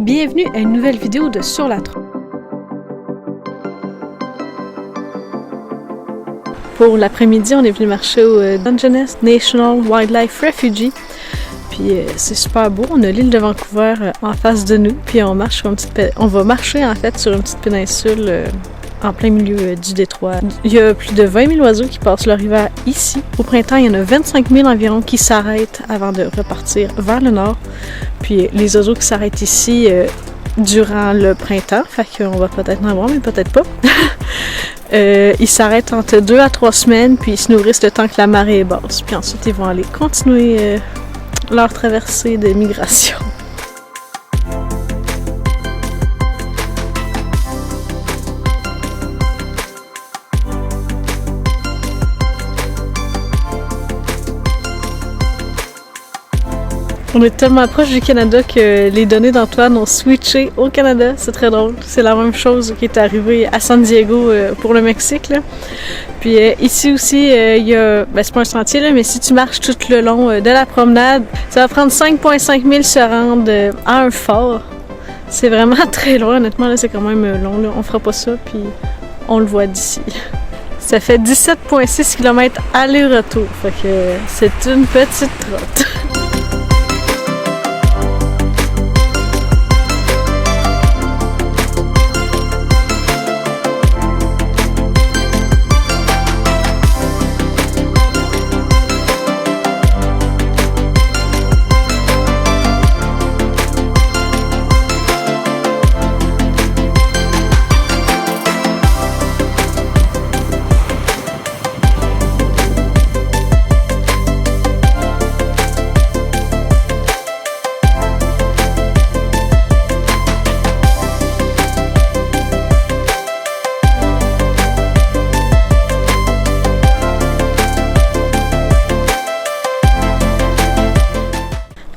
Bienvenue à une nouvelle vidéo de Sur la Trompe. Pour l'après-midi, on est venu marcher au Dungeness National Wildlife Refuge. Puis c'est super beau, on a l'île de Vancouver en face de nous, puis on marche sur on va marcher en fait sur une petite péninsule en plein milieu du détroit. Il y a plus de 20 000 oiseaux qui passent leur hiver ici. Au printemps, il y en a 25 000 environ qui s'arrêtent avant de repartir vers le nord. Puis les oiseaux qui s'arrêtent ici durant le printemps, fait qu'on va peut-être en avoir, mais peut-être pas. Ils s'arrêtent entre 2 à 3 semaines, puis ils se nourrissent le temps que la marée est basse. Puis ensuite, ils vont aller continuer leur traversée de migration. On est tellement proche du Canada que les données d'Antoine ont switché au Canada. C'est très drôle. C'est la même chose qui est arrivée à San Diego pour le Mexique, là. Puis ici aussi, il y a... Ben, c'est pas un sentier, là, mais si tu marches tout le long de la promenade, ça va prendre 5,5 000 se rendre à un fort. C'est vraiment très loin, honnêtement, là, c'est quand même long, là. On fera pas ça, puis on le voit d'ici. Ça fait 17,6 km aller-retour, fait que c'est une petite trotte.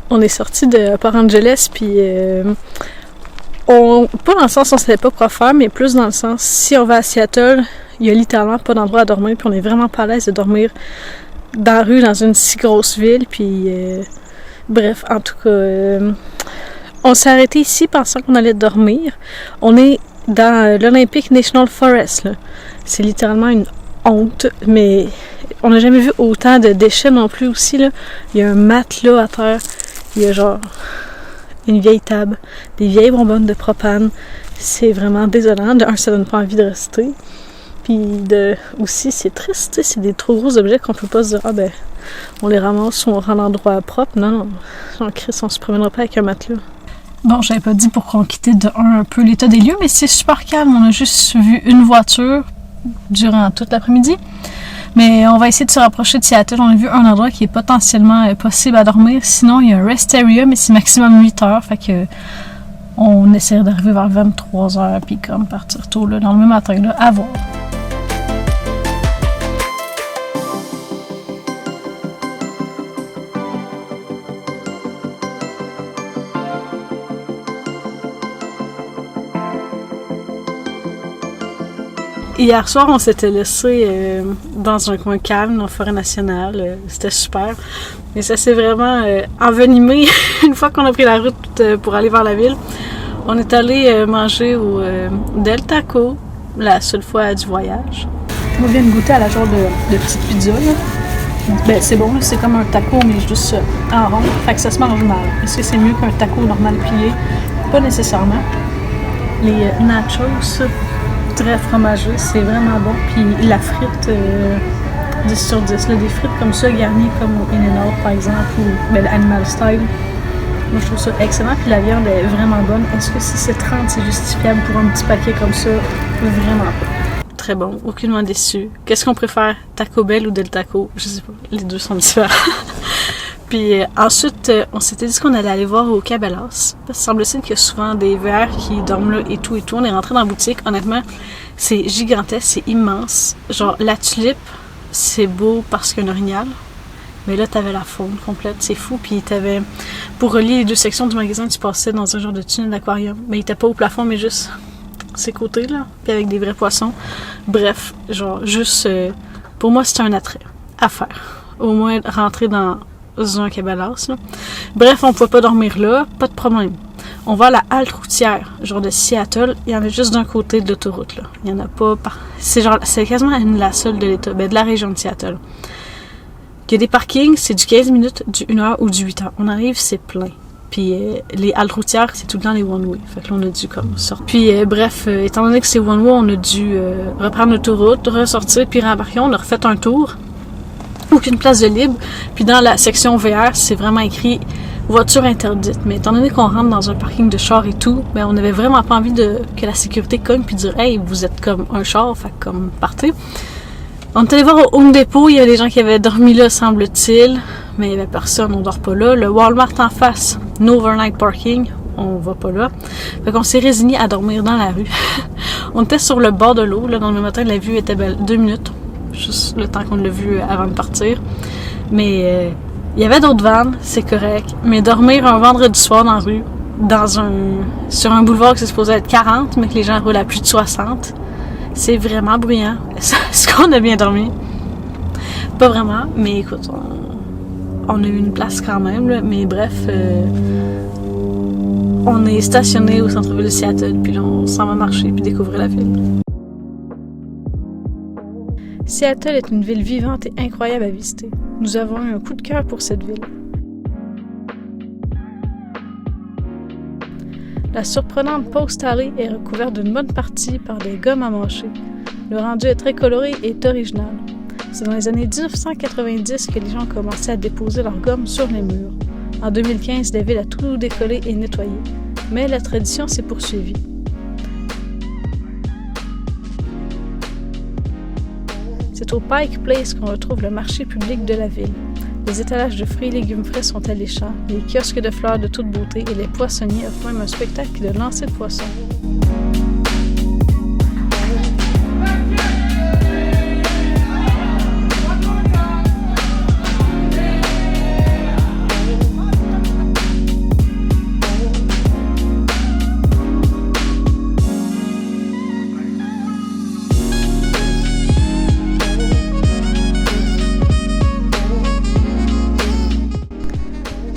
On est sorti de Port Angeles, puis pas dans le sens on savait pas quoi faire, mais plus dans le sens, si on va à Seattle, il y a littéralement pas d'endroit à dormir, puis on est vraiment pas à l'aise de dormir dans la rue, dans une si grosse ville, puis bref, en tout cas, on s'est arrêté ici pensant qu'on allait dormir. On est dans l'Olympic National Forest, là. C'est littéralement une honte, mais on n'a jamais vu autant de déchets non plus aussi, là. Il y a un matelas à terre. Il y a genre une vieille table, des vieilles bonbonnes de propane. C'est vraiment désolant. De un, ça donne pas envie de rester. Puis aussi, c'est triste. C'est des trop gros objets qu'on peut pas se dire, ah ben, on les ramasse ou on rend l'endroit propre. Non, en Christ, on se promènera pas avec un matelas. Bon, j'avais pas dit pour qu'on quittait un peu l'état des lieux, mais c'est super calme. On a juste vu une voiture durant toute l'après-midi. Mais on va essayer de se rapprocher de Seattle. On a vu un endroit qui est potentiellement possible à dormir. Sinon, il y a un rest area, mais c'est maximum 8 heures. Fait que on essaie d'arriver vers 23 heures, puis comme partir tôt là, dans le même matin, là, à voir. Hier soir, on s'était laissé dans un coin calme, dans la forêt nationale. C'était super. Mais ça s'est vraiment envenimé une fois qu'on a pris la route pour aller vers la ville. On est allé manger au Del Taco, la seule fois du voyage. On vient de goûter à la genre de petite pizza, là. Ben, c'est bon, c'est comme un taco, mais juste en rond. Fait que ça se mange mal. Est-ce que c'est mieux qu'un taco normal plié? Pas nécessairement. Les nachos, très fromageux, c'est vraiment bon. Puis la frite, 10 sur 10. Là, des frites comme ça, garnies comme au In-N-Out par exemple, ou ben, l'Animal Style. Moi, je trouve ça excellent. Puis la viande est vraiment bonne. Est-ce que si c'est 30, c'est justifiable pour un petit paquet comme ça? Vraiment pas. Très bon, aucunement déçu. Qu'est-ce qu'on préfère, Taco Bell ou Del Taco? Je sais pas, les deux sont différents. Puis ensuite, on s'était dit qu'on allait aller voir au Cabela's. Parce que semble-t-il qu'il y a souvent des VR qui dorment là et tout et tout. On est rentré dans la boutique. Honnêtement, c'est gigantesque, c'est immense. Genre, la tulipe, c'est beau parce qu'il y a un orignal. Mais là, t'avais la faune complète, c'est fou. Puis t'avais, pour relier les deux sections du magasin, tu passais dans un genre de tunnel d'aquarium. Mais il était pas au plafond, mais juste ses côtés, là. Puis avec des vrais poissons. Bref, genre, juste, pour moi, c'était un attrait à faire. Au moins, rentrer dans un Cabela's, là. Bref, on pouvait pas dormir là, pas de problème. On va à la halte routière, genre de Seattle, il y en a juste d'un côté de l'autoroute, là. Il y en a pas c'est quasiment la seule de l'État, de la région de Seattle. Il y a des parkings, c'est du 15 minutes, du 1 heure ou du 8 heures. On arrive, c'est plein. Puis les haltes routières, c'est tout le temps les one-way. Fait que là, on a dû comme sortir. Puis bref, étant donné que c'est one-way, on a dû reprendre l'autoroute, ressortir, puis rembarquer. On a refait un tour. Aucune place de libre. Puis dans la section VR, c'est vraiment écrit « voiture interdite ». Mais étant donné qu'on rentre dans un parking de char et tout, ben on avait vraiment pas envie que la sécurité cogne puis dire « Hey, vous êtes comme un char, fait comme partez ». On est allé voir au Home Depot, il y avait des gens qui avaient dormi là, semble-t-il, mais il n'y avait personne, on dort pas là. Le Walmart en face, no overnight parking, on va pas là. Fait qu'on s'est résigné à dormir dans la rue. On était sur le bord de l'eau, là, dans le matin, la vue était belle, 2 minutes, juste le temps qu'on l'a vu avant de partir. Mais il y avait d'autres vannes, c'est correct, mais dormir un vendredi soir dans la rue, sur un boulevard qui c'est supposé être 40, mais que les gens roulent à plus de 60, c'est vraiment bruyant. Est-ce qu'on a bien dormi? Pas vraiment, mais écoute, on a eu une place quand même, là, mais bref, on est stationné au centre-ville de Seattle, puis là, on s'en va marcher puis découvrir la ville. Seattle est une ville vivante et incroyable à visiter. Nous avons eu un coup de cœur pour cette ville. La surprenante Post Alley est recouverte d'une bonne partie par des gommes à mâcher. Le rendu est très coloré et est original. C'est dans les années 1990 que les gens ont commencé à déposer leurs gommes sur les murs. En 2015, la ville a tout décollé et nettoyé. Mais la tradition s'est poursuivie. C'est au Pike Place qu'on retrouve le marché public de la ville. Les étalages de fruits et légumes frais sont alléchants, les kiosques de fleurs de toute beauté et les poissonniers offrent même un spectacle de lancer de poissons.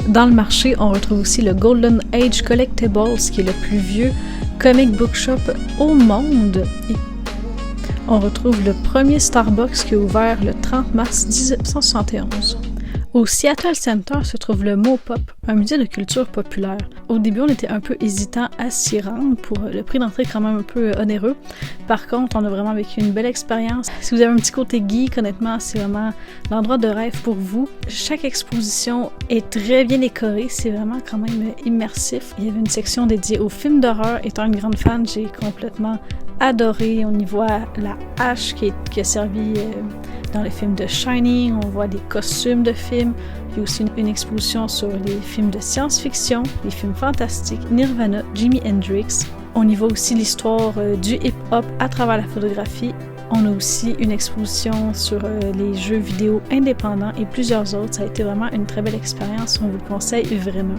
Dans le marché, on retrouve aussi le Golden Age Collectibles, qui est le plus vieux comic book shop au monde. Et on retrouve le premier Starbucks qui a ouvert le 30 mars 1971. Au Seattle Center se trouve le Mopop, un musée de culture populaire. Au début, on était un peu hésitant à s'y rendre pour le prix d'entrée quand même un peu onéreux. Par contre, on a vraiment vécu une belle expérience. Si vous avez un petit côté geek, honnêtement, c'est vraiment l'endroit de rêve pour vous. Chaque exposition est très bien décorée, c'est vraiment quand même immersif. Il y avait une section dédiée aux films d'horreur. Étant une grande fan, j'ai complètement adoré. On y voit la hache qui a servi dans les films de Shining, on voit des costumes de films. Il y a aussi une exposition sur les films de science-fiction, les films fantastiques, Nirvana, Jimi Hendrix. On y voit aussi l'histoire du hip-hop à travers la photographie. On a aussi une exposition sur les jeux vidéo indépendants et plusieurs autres. Ça a été vraiment une très belle expérience. On vous le conseille vraiment.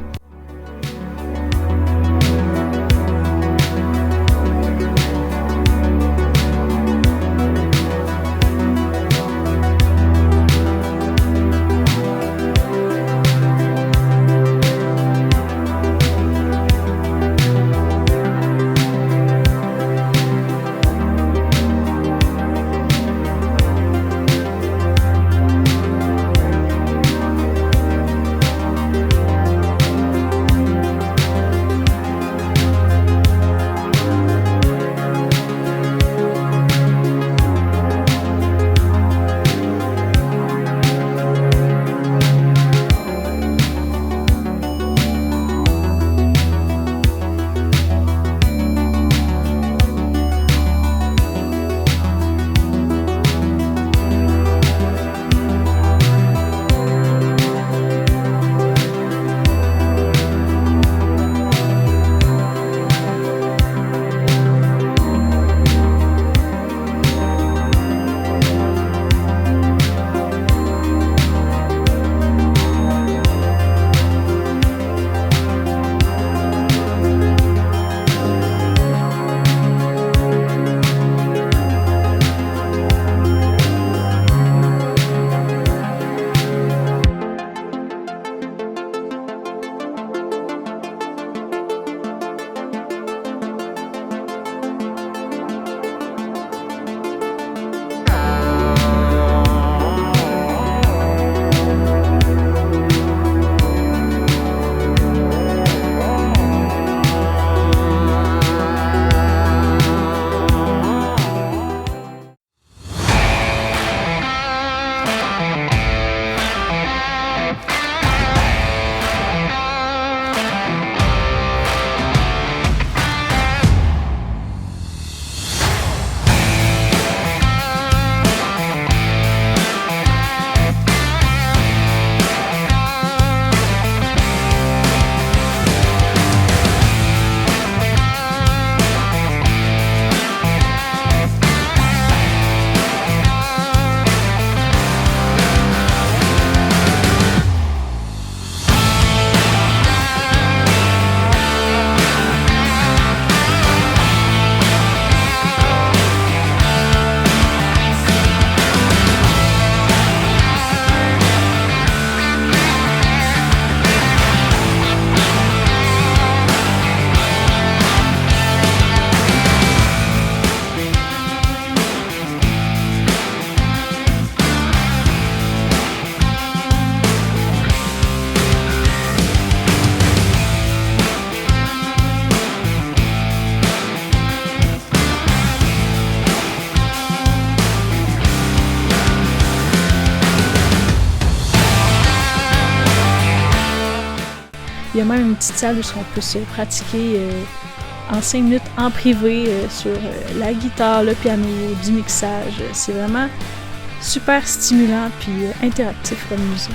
y a même une petite salle où on peut se pratiquer en 5 minutes en privé sur la guitare, le piano, du mixage. C'est vraiment super stimulant puis interactif comme musée.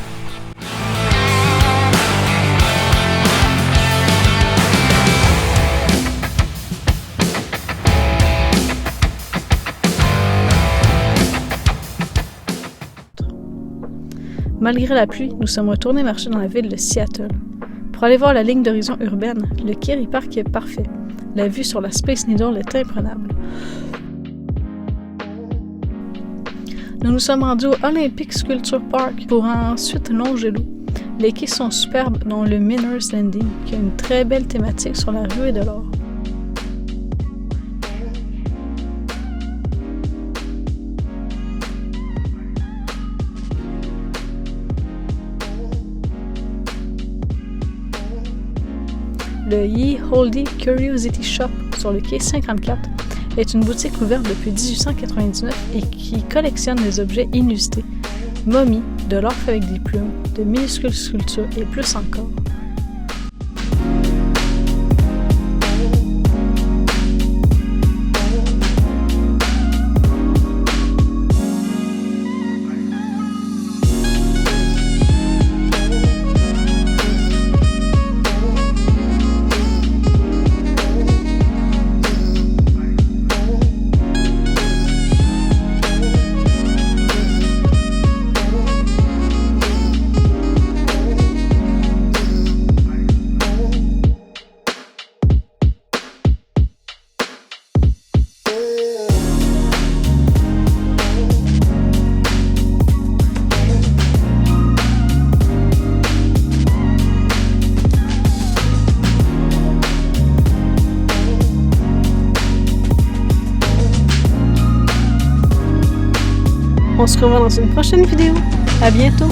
Malgré la pluie, nous sommes retournés marcher dans la ville de Seattle. Pour aller voir la ligne d'horizon urbaine, le Kerry Park est parfait. La vue sur la Space Needle est imprenable. Nous nous sommes rendus au Olympic Sculpture Park pour ensuite longer l'eau. Les quais sont superbes, dont le Miner's Landing, qui a une très belle thématique sur la ruée de l'or. Le Ye Olde Curiosity Shop sur le quai 54 est une boutique ouverte depuis 1899 et qui collectionne des objets inusités, momies, de l'or fait avec des plumes, de minuscules sculptures et plus encore. On se revoit dans une prochaine vidéo. À bientôt!